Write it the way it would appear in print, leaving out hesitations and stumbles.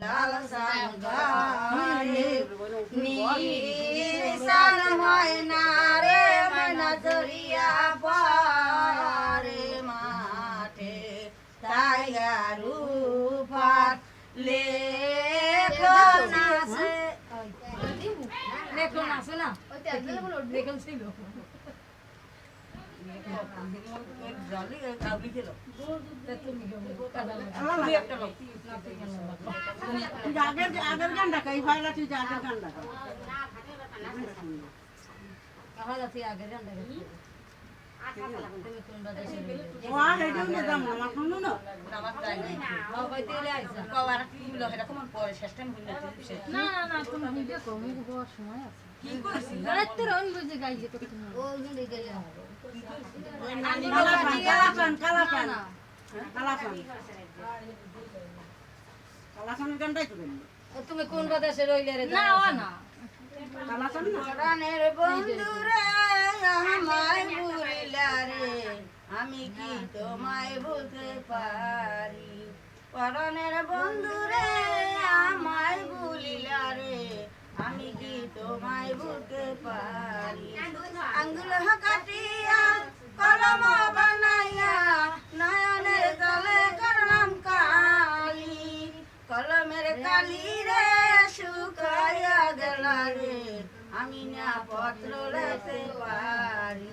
লালসান গায়ে নিশান ময়না রে ময়না জরিয়া পারে মাঠে তাইয়ারু ফাট লেখন আছে লেখন আছে না লেখন ছিল জলি কাউকে ছিল আগের গান ডাকাই ফাইলা তুই আগের গান ডাকা কাহালা তুই আগের গান ডাকা ওয়া হেডেও নে দাম না শুনো না নামাজ যাই না কই তেলে আইছা কওয়ার কি হলো এটা কোন পরে শেষ টাইম হইল না না না তুমি ভিডিও কম হওয়ার সময় আছে কি কইছিস রাতে রন বুঝে গাইছে তো তুমি ও গুলি গাইলে হবে ওই নানি কালাপান কালাপান কালাপানের গানটাই তো বললি তুমি কোন বাতাসে রইলে রে না ও না কালাপান না রানের বন্ধুরে আমায় ভুলিলা রে আমি কি তোমায় ভুলতে পারি পরাণের বন্ধুরে আমায় ভুলিলা রে আমি কি তোমায় ভুলতে পারি আঙ্গুল কাটিয়া কলম বানাইয়া নয়নের জলে করলাম কালি কলমের কালি রে শুকাইয়া গেল রে আমি না পত্র লেখতে পারি।